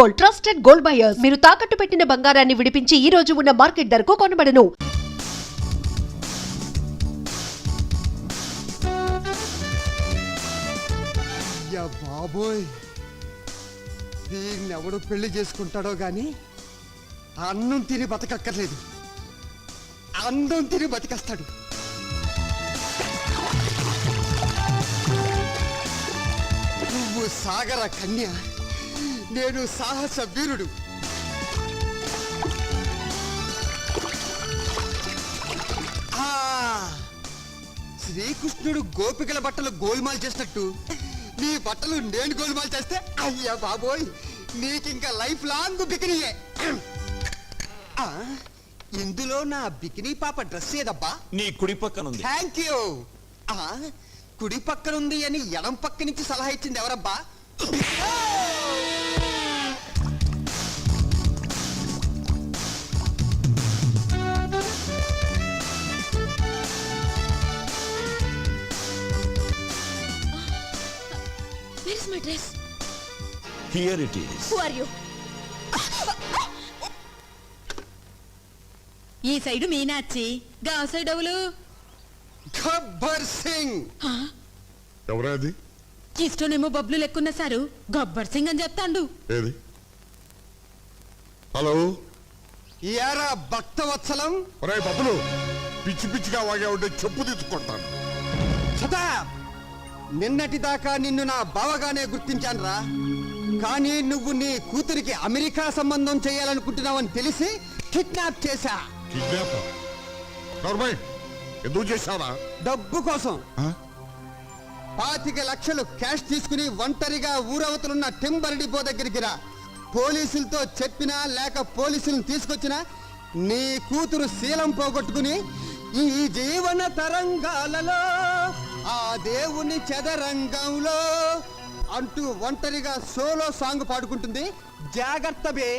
Gold, trusted gold buyers. మీరు తాకట్టు పెట్టిన బంగారాన్ని విడిపించి ఈ రోజు ఉన్న మార్కెట్ ధరకు కొనబడను. యా బాబోయ్, దీన్నెవడు పెళ్లి చేసుకుంటాడో గాని అన్నం తిని బతకక్కర్లేదు, అందం తిని బతికేస్తాడు. నువ్వు సాగర కన్య, నేను సాహస వీరుడు. శ్రీకృష్ణుడు గోపికల బట్టలు గోల్మాల్ చేసినట్టు నీ బట్టలు నేను గోల్మాల్ చేస్తే అయ్యా బాబోయ్, నీకింకా లైఫ్ లాంగ్ బికినీయే. ఇందులో నా బికినీ పాప డ్రెస్ ఏదబ్బా? నీ కుడి పక్కనుంది. Thank you. కుడి పక్కనుంది అని ఎడం పక్క నుంచి సలహా ఇచ్చింది ఎవరబ్బా? Where is my dress? Here it is. Who are you? ఈ సైడు మీనాచి, గా సైడ్ ఎవలు? గబ్బర్ సింగ్. ఎవరది? ఇష్టనేమో బబ్లు లెక్కున్న సారు గబ్బర్ సింగ్ అని చెప్తాండు. ఏది? హలో, యారా భక్తవత్సలం. ఒరే బబ్బులు, పిచ్చి పిచ్చిగా వాగా ఉంటే చెప్పు తీసుకుంటాను. సదా నిన్నటి దాకా నిన్ను నా బావగానే గుర్తించానురా, కానీ నువ్వు నీ కూతురికి అమెరికా సంబంధం చేయాలనుకుంటున్నావని తెలిసి కిడ్నాప్ చేశా. కిడ్నాప్? నార్మల్ ఎందుకు చేశావా? డబ్బు కోసం 25 లక్షలు క్యాష్ తీసుకుని ఒంటరిగా ఊరవతలున్న టింబర్ డిపో దగ్గరికి రా. పోలీసులతో చెప్పినా లేక పోలీసులను తీసుకొచ్చినా నీ కూతురు శీలం పోగొట్టుకుని ఈ జీవన తరంగాలలో ఆ దేవుని చదరంగంలో అంటూ ఒంటరిగా సోలో సాంగ్ పాడుకుంటుంది. జాగ్రత్త బే.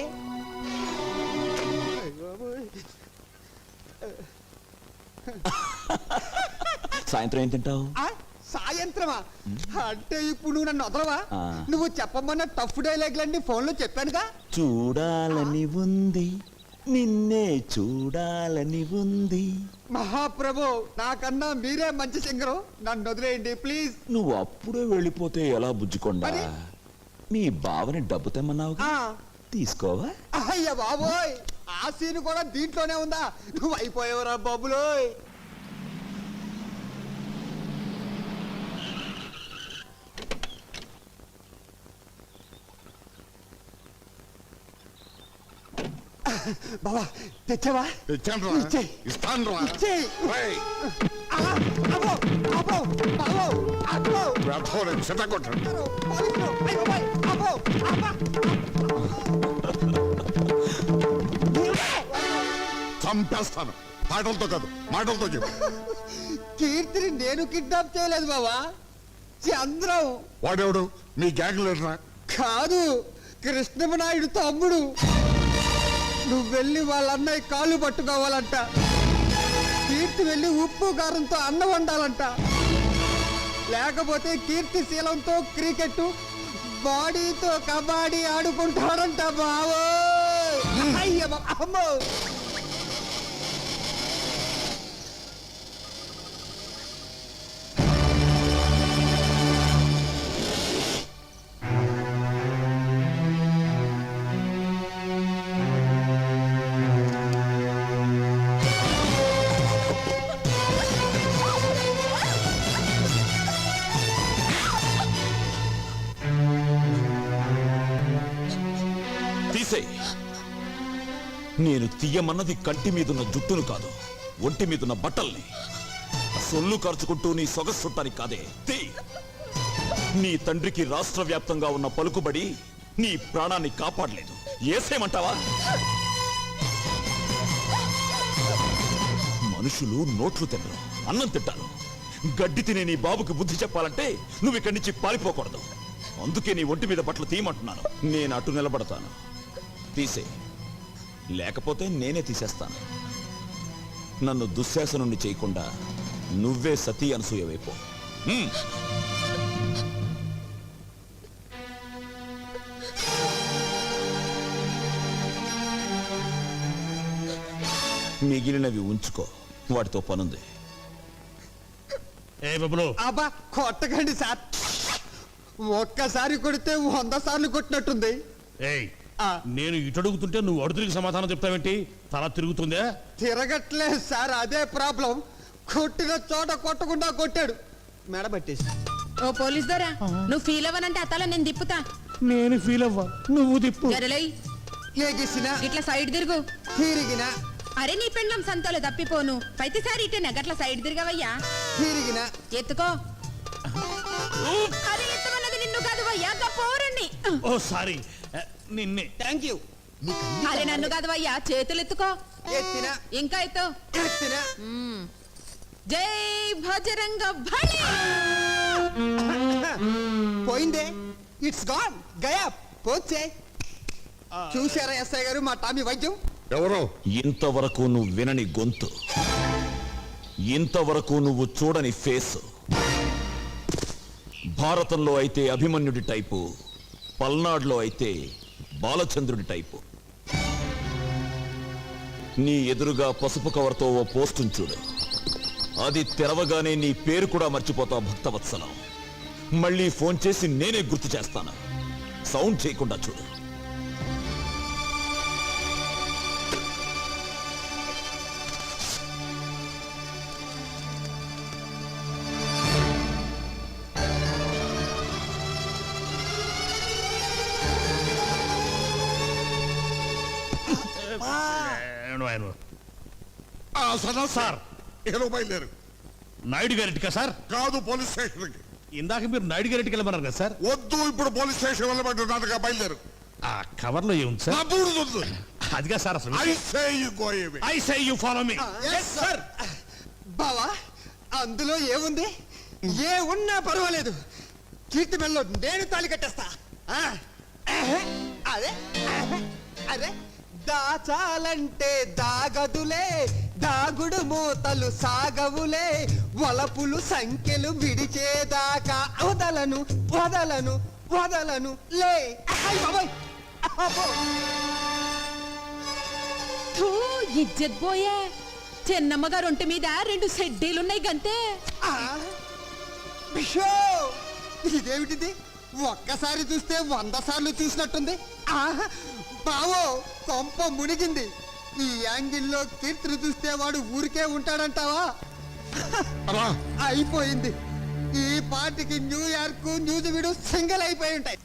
సాయంత్రం ఏం తింటావు? సాయంత్రమా? అంటే ఇప్పుడు నువ్వు నన్ను వదలవా? నువ్వు చెప్పమన్న టఫ్ డైలాగ్లన్నీ ఫోన్లో చెప్పానుగా. చూడాలని ఉంది, నిన్నే చూడాలని ఉంది. మహాప్రభు, నాకన్నా మీరే మంచి సింగరు, నన్ను వదిలేయండి ప్లీజ్. నువ్వు అప్పుడే వెళ్ళిపోతే ఎలా బుజ్జుకొండా? మీ బావని డబ్బు తెమ్మన్నావు, తీసుకోవా? అయ్య బాబోయ్, ఆ సీన్ కూడా దీంట్లోనే ఉందా? నువ్వు అయిపోయావురా బాబులోయ్. బాబా తెచ్చావా? తెచ్చాను రా, ఇస్తాను రా. చంపేస్తాను. మాటలతో కాదు, మాటలతో చెప్పు. కీర్తిని నేను కిడ్నాప్ చేయలేదు బాబా, చంద్రం. వాడెవడు? మీ గ్యాంగ్ లీడరా? కాదు, కృష్ణమనాయుడు తమ్ముడు. నువ్వు వెళ్ళి వాళ్ళ అన్నయ్య కాళ్ళు పట్టుకోవాలంట, కీర్తి వెళ్ళి ఉప్పు కారంతో అన్నం వండాలంట, లేకపోతే కీర్తి శీలంతో క్రికెట్, బాడీతో కబడ్డీ ఆడుకుంటాడంట బావో. అయ్య అమ్మో. నేను తీయమన్నది కంటి మీదున్న జుట్టును కాదు, ఒంటి మీదున్న బట్టల్ని. సొల్లు ఖర్చుకుంటూ నీ సొగసు చుట్టానికి కాదే. నీ తండ్రికి రాష్ట్ర వ్యాప్తంగా ఉన్న పలుకుబడి నీ ప్రాణాన్ని కాపాడలేదు. ఏసేమంటావా? మనుషులు నోట్లు తినరు, అన్నం తింటారు. గడ్డి తినే నీ బాబుకి బుద్ధి చెప్పాలంటే నువ్వు ఇక్కడి నుంచి పారిపోకూడదు. అందుకే నీ ఒంటి మీద బట్టలు తీయమంటున్నాను. నేను అటు నిలబడతాను, తీసే. లేకపోతే నేనే తీసేస్తాను. నన్ను దుశ్శాసనుణ్ణి చేయకుండా నువ్వే సతీ అనసూయ వైపు. మిగిలినవి ఉంచుకో, వాటితో పనుంది. ఏ బబ్బులు, అబ్బా కొట్టకండి సార్, ఒక్కసారి కొడితే 100 సార్లు కొట్టినట్టుంది. ఏయ్ ఆ. నేను ఇటు అడుగుతుంటే నువ్వు అడు తిరిగి సమాధానం చెప్తావేంటి? తల తిరుగుతుందే? తిరగట్లేదు సార్, అదే ప్రాబ్లం. కొట్టిన చోట కొట్టకుండా కొట్టాడు, మెడబట్టేసి. ఓ పోలీస్ దొరా, నువ్వు ఫీల్ అవ్వనంటే అతల నేను తిప్పుతా. నేను ఫీల్ అవ్వ, నువ్వు తిప్పు. జరలై ఏగిసిన ఇట్లా సైడ్ తిరుగు. తిరిగిన అరే నీ పెండ్లం సంతలో తప్పిపోను, ప్రతిసారి ఇటే గట్ల సైడ్ తిరగవయ్యా. తిరిగిన ఎత్తుకో. అరే ఎత్తమన్నది నిన్ను కాదు వయ్యా, పోరండి. ఓ సారీ, నిన్నే. Thank you. అరే నన్ను కాదు వయ్యా, చేతులు ఎత్తుకో. ఎత్తిన ఇంకా ఎత్తు. ఎత్తిన జై భజరంగ బలి. పోయిందే, ఇట్స్ గాన్, గయా పోచే. చూశారా ఎస్ఐ గారు మా టామీ వైద్యం? ఎవరు? ఇంతవరకు నువ్వు వినని గొంతు, ఇంతవరకు నువ్వు చూడని ఫేస్. భారతంలో అయితే అభిమన్యుడి టైపు, పల్నాడులో అయితే బాలచంద్రుడి టైపు. నీ ఎదురుగా పసుపు కవర్తో ఓ పోస్టును చూడు, అది తెరవగానే నీ పేరు కూడా మర్చిపోతావు భక్తవత్సలం. మళ్ళీ ఫోన్ చేసి నేనే గుర్తు చేస్తాను, సౌండ్ చేయకుండా చూడు. సార్ ఏదో బయలుదేరు. నాయుడు గారింటికా సార్? కాదు, పోలీస్ స్టేషన్ కి. ఇందాక మీరు నాయుడు గారింటికి వెళ్ళమన్నారు కదా సార్? వద్దు, ఇప్పుడు పోలీస్ స్టేషన్ వెళ్ళమంటున్నానుగా, బయలుదేరు. ఆ కవర్లో ఏముంది నా సార్? బూడిదొద్దు. అదిగా సార్ అసలు. I say you go away. I say you follow me. Sir బావా, అందులో ఏముంది? ఏ ఉన్నా పర్వాలేదు, కీర్తి మెల్లో నేను తాళి కట్టేస్తా. ఆ, అదే అదే దాచాలంటే దాగదులే, దాగుడు మూతలు సాగవులే, వలపులు సంఖ్యలు విడిచేదాకా వదలను వదలను వదలను లే. అయ్ బాబోయ్, అబ్బో. థూ, ఇజ్జత్ పోయే. చిన్నమ్మ గారు ఒంటి మీద 2 సెడ్డీలున్నాయి గంతే. ఆ, బిషో, ఇదేమిటిది? ఒక్కసారి చూస్తే 100 సార్లు చూసినట్టుంది. ఆహా, బావో కొంప మునిగింది. ఈ యాంగిల్లో కీర్తిని చూస్తే వాడు ఊరికే ఉంటాడంటావా? అలా అయిపోయింది. ఈ పార్టీకి న్యూయార్క్ న్యూజివీడు సింగల్ అయిపోయి ఉంటాయి.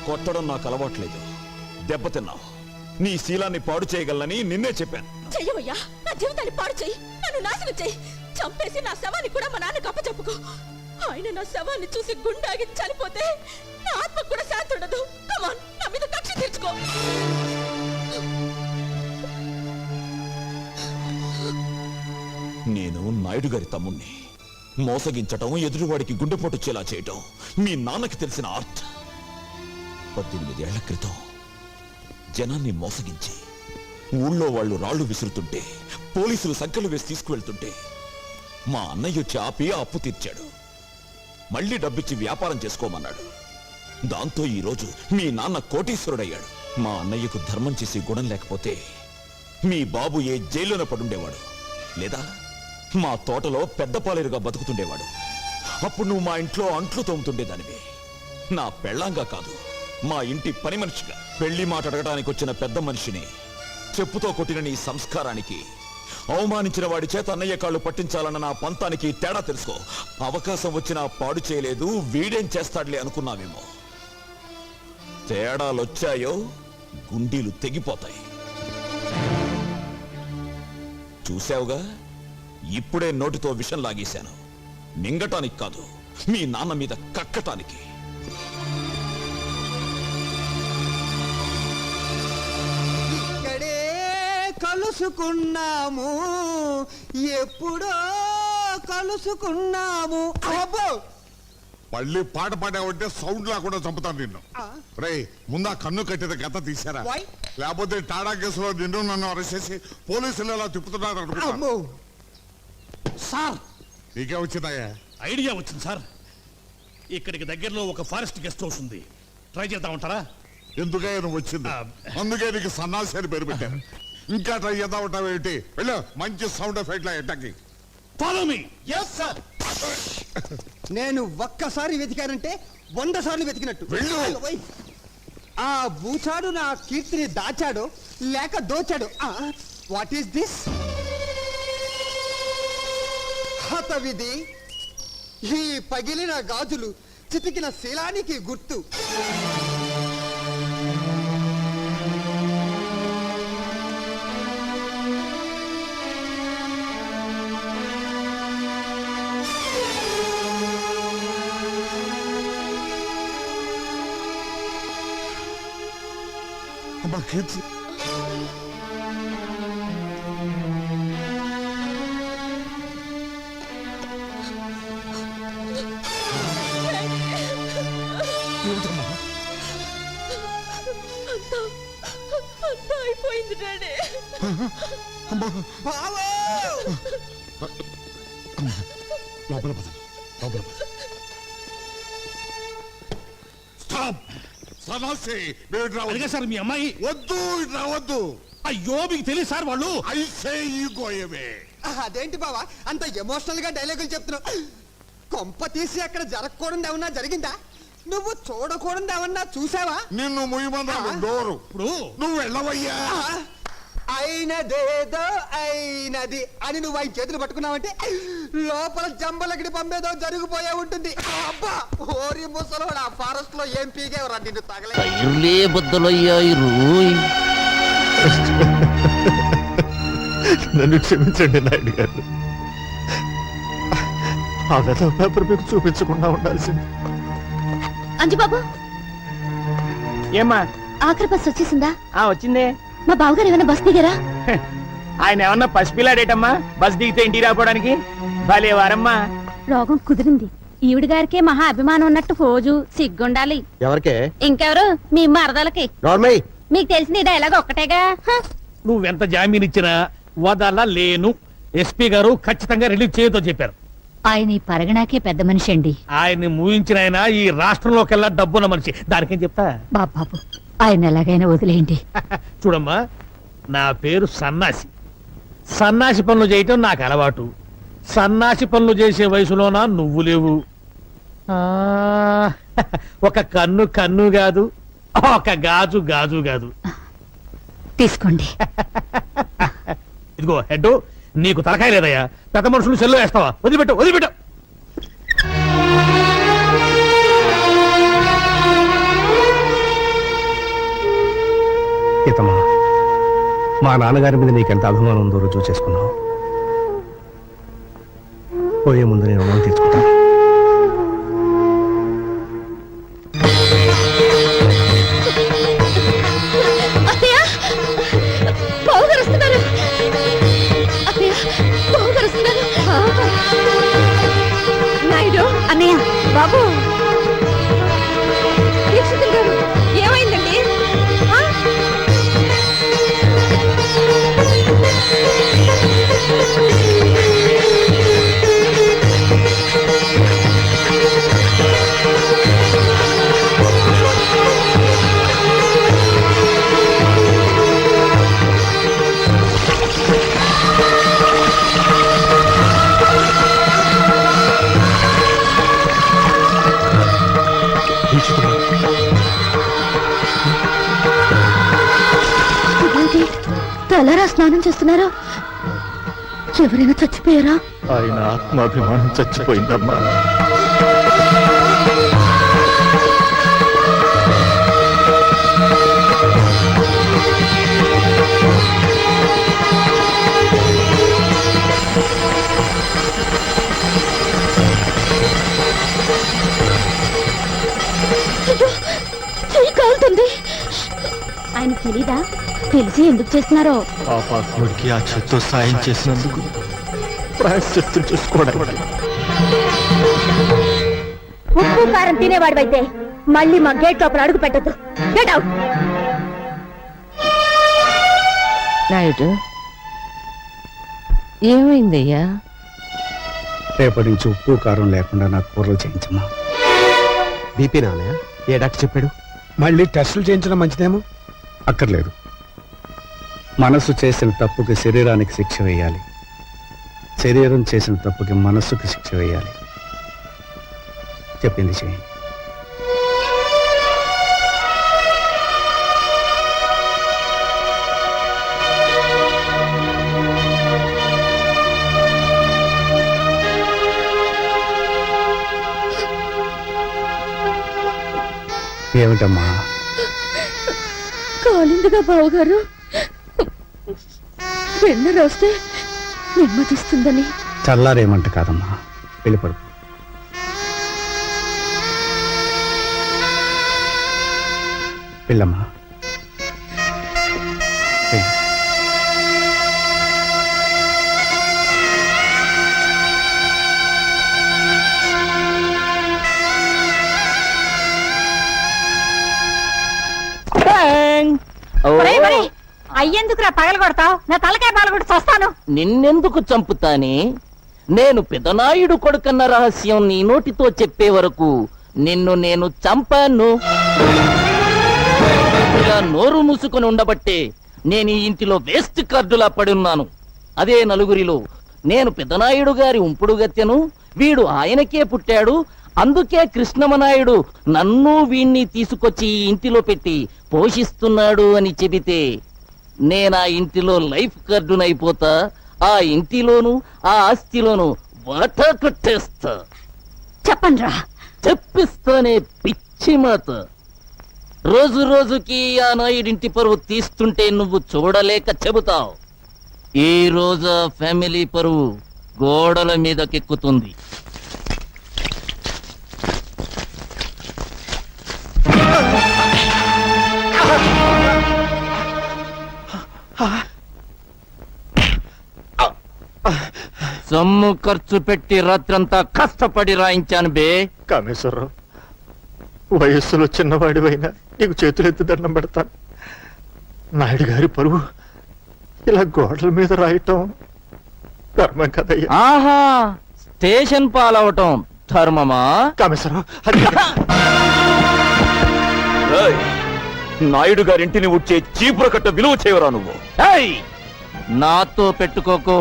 కొట్టడం నాకు అలవాట్లేదు. దెబ్బతిన్నావు. నీ శీలాన్ని పాడు చేయగలనని నిన్నే చెప్పాను. చెయ్యవయ్యా, నా జీవితాన్ని పాడు చెయ్యి, నన్ను నాశనం చెయ్యి, చంపేసి నా శవాన్ని కూడా మా నాన్నకు అప్పచెప్పుకో. ఆయన నా శవాన్ని చూసి గుండాగి చనిపోతే నా ఆత్మ కూడా శాంతి ఉండదు. కమాన్, నా మీద కక్ష తీర్చుకో. నేను నాయుడు గారి తమ్ముణ్ణి. మోసగించటం, ఎదురువాడికి గుండెపోటు చేలా చేయటం మీ నాన్నకి తెలిసిన ఆర్ట్. 18 ఏళ్ల క్రితం జనాన్ని మోసగించి ఊళ్ళో వాళ్ళు రాళ్లు విసురుతుంటే, పోలీసులు సంఖ్యలు వేసి తీసుకువెళ్తుంటే మా అన్నయ్య వచ్చి ఆపి ఆ అప్పు తీర్చాడు. మళ్ళీ డబ్బిచ్చి వ్యాపారం చేసుకోమన్నాడు. దాంతో ఈరోజు మీ నాన్న కోటీశ్వరుడయ్యాడు. మా అన్నయ్యకు ధర్మం చేసి గుణం లేకపోతే మీ బాబు ఏ జైల్లోనే పడుండేవాడు, లేదా మా తోటలో పెద్ద పాలేరుగా బతుకుతుండేవాడు. అప్పుడు నువ్వు మా ఇంట్లో అంట్లు తోముతుండేదానివి. నా పెళ్ళాంగా కాదు, మా ఇంటి పని మనిషిగా. పెళ్లి మాట అడగడానికి వచ్చిన పెద్ద మనిషిని చెప్పుతో కొట్టిన నీ సంస్కారానికి, అవమానించిన వాడి చేత అన్నయ్య కాళ్ళు పట్టించాలన్న నా పంతానికి తేడా తెలుసుకో. అవకాశం వచ్చినా పాడు చేయలేదు, వీడేం చేస్తాడులే అనుకున్నావేమో. తేడాలొచ్చాయో గుండీలు తెగిపోతాయి. చూశావుగా, ఇప్పుడే నోటితో విషం లాగేశాను. మింగటానికి కాదు, మీ నాన్న మీద కక్కటానికి. ఇక్కడే కలుసుకున్నాము, ఎప్పుడో కలుసుకున్నాము. అబ్బో, మళ్ళీ పాట పాడావంటే సౌండ్ లేకుండా చంపుతాను నిన్ను. రేయ్, ముందా కన్ను కట్టిన గత తీశారా? Why? లేకపోతే టాడా కేసులో నిన్ను నన్ను అరెస్ట్ చేసి పోలీసులు ఎలా తిప్పుతున్నారు అనుకుంటా. అమ్మో. సార్, నీకే వచ్చిందయ్యా? ఐడియా వచ్చింది సార్. ఇక్కడికి దగ్గరలో ఒక ఫారెస్ట్ గెస్ట్ హౌస్ ఉంది. ట్రై చేద్దామంటారా? ఎందుకయ్యా నువ్వు వచ్చింది? అందుకే నీకు సన్నాసి అని పేరు పెట్టారు. ఇంకా ట్రై చేద్దాం ఉంటావు ఏంటి? వెళ్ళు, మంచి సౌండ్ ఎఫెక్ట్ ఎట్టకి. Follow me. నేను ఒక్కసారి వెతికానంటే 100 సార్లు వెతికినట్టు. వెళ్ళు. ఓయ్. ఆ బూచాడు నా కీర్తిని దాచాడు లేక దోచాడు. What is this? హతవిధి. ఈ పగిలిన గాజులు చితికిన శీలానికి గుర్తు. అమ్మా కీర్తి, అంతా అయిపోయింది డాడీ. బావో! లోపల పద, లోపల పద. స్టాప్! సన్నాసి, మీరు ఇటు రావద్దు. అడిగా సార్, మీ అమ్మాయి. వద్దు, ఇటు రావద్దు. అయ్యో, మీకు తెలియదు సార్ వాళ్ళు. I say you go away. అదేంటి బావా అంత ఎమోషనల్ గా డైలాగులు చెప్తున్నావు? కొంప తీసి అక్కడ జరగకూడదు ఏమన్నా జరిగిందా? నువ్వు చూడకూడదు ఏమన్నా చూసావా? నిన్ను ముయ్యమన్నాను డోరు. ఇప్పుడు నువ్వు వెళ్ళవయ్యా. అయినదేదో అయినది అని నువ్వు ఆయన చేతులు పట్టుకున్నావంటే లోపల జంబలగిడి పంపేదో జరిగిపోయే ఉంటుంది. అబ్బా, ఓరి ముసలోడు, ఆ ఫారెస్ట్ లో ఏం పీగేవరా నిన్ను తగలే. టైర్లే బద్దలయ్యాయి రోయ్. నన్ను క్షమించండి నాయుడు గారు. ఆ వెధవ పేపర్ మీకు చూపించకుండా ఉండాల్సింది. అంజుబాబు, ఏమ్మా? ఆఖరి బస్ వచ్చేసిందా? వచ్చిందే. మా బావగారు ఏమైనా బస్ దిగారా? ఆయన ఏమన్నా పసిపిల్లాడేటమ్మా బస్ దిగితే ఇంటికి రాపోవడానికి? భలే వారమ్మా. రోగం కుదిరింది. ఈవిడ గారికే మహా అభిమానం ఉన్నట్టు ఫోజు సిగ్గుండాలి. ఎవరికే? ఇంకెవరు? మీ మరదలకి. నార్మల్. మీకు తెలిసిన ఈ డైలాగ్ ఒక్కటేగా. నువ్వెంత జామీన్ ఇచ్చినా వదలలేను. ఎస్పీ గారు ఖచ్చితంగా రిలీజ్ చేయతో చెప్పారు. ఆయన ఈ పరగణాకే పెద్ద మనిషి అండి. ఆయన్ని మూయించిన ఆయన ఈ రాష్ట్రంలోకెల్లా డబ్బున్న మనిషి. దానికేం చెప్తా? బాబు, ఆయన ఎలాగైనా వదిలేయండి. చూడమ్మా, నా పేరు సన్నాసి. సన్నాసి పనులు చేయటం నాకు అలవాటు. సన్నాసి పనులు చేసే వయసులోనా నువ్వు లేవు. ఒక కన్ను కన్ను కాదు, ఒక గాజు గాజు కాదు. తీసుకోండి. ఇదిగో హెడ్, నీకు తలకాయ లేదయ్యా. పెద్ద మనుషులు సెల్లు వేస్తావా? వదిలిపెట్టు, వదిలిపెట్టు. సీతమ్మ, మా నాన్నగారి మీద నీకెంత అభిమానం ఉందో రుజువు చేసుకున్నావు. పోయే ముందు నేను రుణం తీర్చుకుంటాను. అత్తయ్య బావగారు వస్తున్నారు. అత్తయ్య బావగారు వస్తున్నారు. నాయుడు అన్నయ్య బాబు దీక్షితులు గారు ఏమైందండి? తలరా స్నానం చేస్తున్నారా? ఎవరైనా చచ్చిపోయారా? ఆయన ఆత్మాభిమానం చచ్చిపోయిందమ్మా. చెయ్యి కాలుతుంది. ఆయన తెలీదా? తెలిసి ఎందుకు చేస్తున్నారో? పాపాత్ముడికి ఆ చేత్తో సాయం చేసినందుకు ప్రాయశ్చిత్తం చేసుకోవడానికి. ఉప్పు కారం తినేవాడివైతే మళ్ళీ మా గేట్ లోపల అడుగు పెట్టద్దు. Get out. నాయుడు, ఏమైందయ్యా? రేపటి నుంచి ఉప్పు కారం లేకుండా నాకు కూరలు చేయించమ్మా. బీపీ నాన్నయ్య? ఏ డాక్టర్ చెప్పాడు? మళ్ళీ టెస్టులు చేయించడం మంచిదేమో. అక్కర్లేదు. మనసు చేసిన తప్పుకి శరీరానికి శిక్ష వేయాలి, శరీరం చేసిన తప్పుకి మనస్సుకి శిక్ష వేయాలి. చెప్పింది చేయండి. ఏమిటమ్మా? కాలిందిగా బావగారు. వెన్న రాస్తే నెమ్మదిస్తుందని. చల్లారేమంట కాదమ్మా, వెళ్ళిపడు. వెళ్ళమ్మా, వెళ్ళు. అయ్యేందుకురా పగల కొడతావు? నా తలకాయ పగలగొట్టి చస్తాను. నిన్నెందుకు చంపుతానే? నేను పెదనాయుడు కొడుకన్న రహస్యం నీ నోటితో చెప్పే వరకు నిన్ను నేను చంపాను. ఇలా నోరు మూసుకొని ఉండబట్టే నేను ఈ ఇంటిలో వేస్ట్ కార్డులా పడున్నాను. అదే నలుగురిలో నేను పెదనాయుడు గారి ఉంపుడు గత్తెను, వీడు ఆయనకే పుట్టాడు, అందుకే కృష్ణమనాయుడు నన్ను వీణ్ణి తీసుకొచ్చి ఈ ఇంటిలో పెట్టి పోషిస్తున్నాడు అని చెబితే నేనా ఇంటిలో లైఫ్ కార్డునైపోతా. ఆ ఇంటిలోను ఆ ఆస్తిలోను వాటా కొట్టేస్తా. చెప్పండి రా. చెప్పిస్తానే పిచ్చి మాత. రోజు రోజుకి ఆ నాయుడింటి పరువు తీస్తుంటే నువ్వు చూడలేక చెబుతావు. ఈ రోజు ఆ ఫ్యామిలీ పరువు గోడల మీదకెక్కుతుంది. సొమ్ము ఖర్చు పెట్టి రాత్రంతా కష్టపడి రాయించాను బే. కామేశ్వరరావు, వయస్సులో చిన్నవాడివైనా నీకు చేతులెత్తి దండం పెడతాను. నాయుడు గారి పరువు ఇలా గోడల మీద రాయటం ధర్మం కదయ్యా. ఆహా, స్టేషన్ పాలవటం ధర్మమా? కామేశ్వరరావు, అది ఏయ్, నాయుడు గారింటిని ఉడ్చే చీపుర కట్ట విలువ చేయవరా నువ్వు? ఏయ్, నాతో పెట్టుకోకు,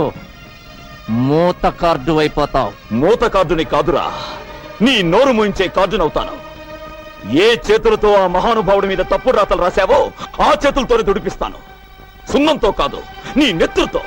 మూత కార్డు అయిపోతావు. మూత కార్డుని కాదురా, నీ నోరు మూయించే కార్డునవుతాను. ఏ చేతులతో ఆ మహానుభావుడి మీద తప్పుడు రాతలు రాశావో ఆ చేతులతోనే దుడిపిస్తాను. సున్నంతో కాదు, నీ నెత్తులతో.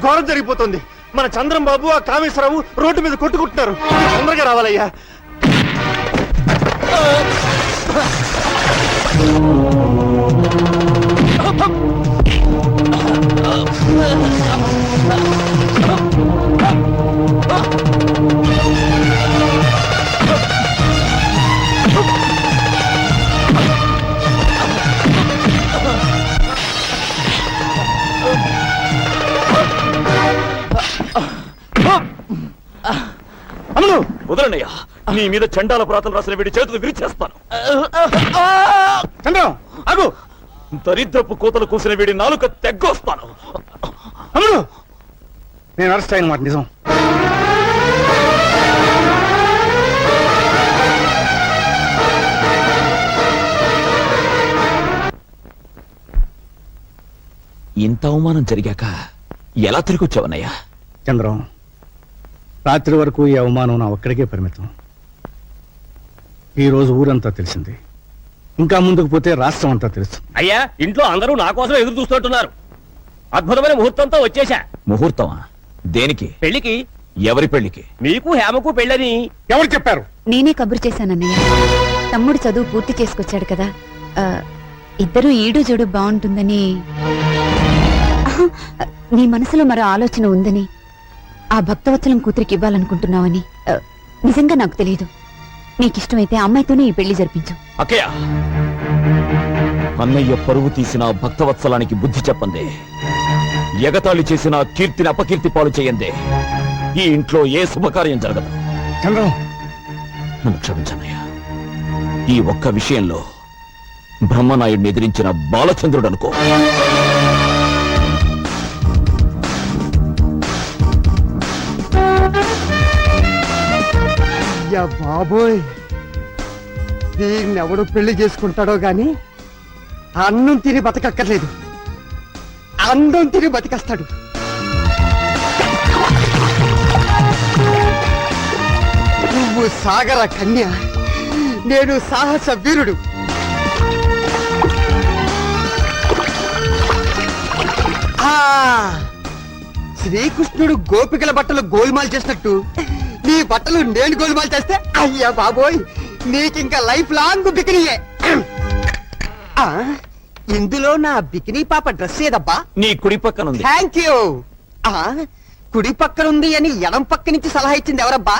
ఘోరం జరిగిపోతుంది. మన చంద్రం బాబు ఆ కామేశ్వరరావు రోడ్డు మీద కొట్టుకుంటున్నారు. తొందరగా రావాలయ్యా. వదలనయ్యా, నీ మీద చండాల ప్రాతలు రాసిన వీడి చేతులు విరిచేస్తాను. చంద్రం ఆగు. దరిద్రపు కోతలు కూసిన వీడి నాలుక తెగ్గొస్తాను. అమ్ముడు, నేను అరెస్ట్ అయిన మాట నిజం. ఇంత అవమానం జరిగాక ఎలా తిరిగి వచ్చావన్నయ్యా? చంద్రం, రాత్రి వరకు ఈ అవమానం నా ఒక్కడికే పరిమితం. ఈ రోజు ఊరంతా తెలిసింది. ఇంకా ముందుకు పోతే రాష్ట్రం అంతా తెలుసు. అయ్యా, ఇంట్లో అందరూ నా కోసం ఎదురు చూస్తుంటున్నారు. అద్భుతమైన ముహూర్తంతో వచ్చేశా. ముహూర్తమా? దేనికి? పెళ్లికి. ఎవరి పెళ్లికి? మీకు హేమకు పెళ్ళని. ఎవరు చెప్పారు? నేనే కబురు చేశానన్నయ్య. తమ్ముడు చదువు పూర్తి చేసుకొచ్చాడు కదా, ఇద్దరు ఈడు జోడు బాగుంటుందని. నీ మనసులో మరో ఆలోచన ఉందని, ఆ భక్తవత్సలం కూతురికి ఇవ్వాలనుకుంటున్నావని నిజంగా నాకు తెలియదు. నీకిష్టమైతే అమ్మాయితోనే ఈ పెళ్లి జరిపించు. అక్కయ్య, అన్నయ్య పరువు తీసిన భక్తవత్సలానికి బుద్ధి చెప్పందే, ఎగతాళి చేసిన కీర్తిని అపకీర్తి పాలు చేయందే ఈ ఇంట్లో ఏ శుభకార్యం జరగదు. చంద్రం, నన్ను క్షమించన్నయ్య. ఈ ఒక్క విషయంలో బ్రహ్మనాయుడిని ఎదిరించిన బాలచంద్రుడు అనుకో. అయ్యా బాబోయ్, దీన్నెవడు పెళ్లి చేసుకుంటాడో గాని అన్నం తిని బతకక్కర్లేదు, అందం తిని బతికేస్తాడు. నువ్వు సాగర కన్య, నేను సాహస వీరుడు. శ్రీకృష్ణుడు గోపికల బట్టలు గోల్మాల్ చేసినట్టు నీ బట్టలు నేను గోల్మాల్ చేస్తే, అయ్యా బాబోయ్, నీకింకా లైఫ్ లాంగ్ బికినీయే. ఇందులో నా బికినీ పాప డ్రెస్ ఏదబ్బా? నీ కుడి పక్కన ఉంది. Thank you. కుడి పక్కన ఉంది అని ఎడం పక్క నుంచి సలహా ఇచ్చింది ఎవరబ్బా?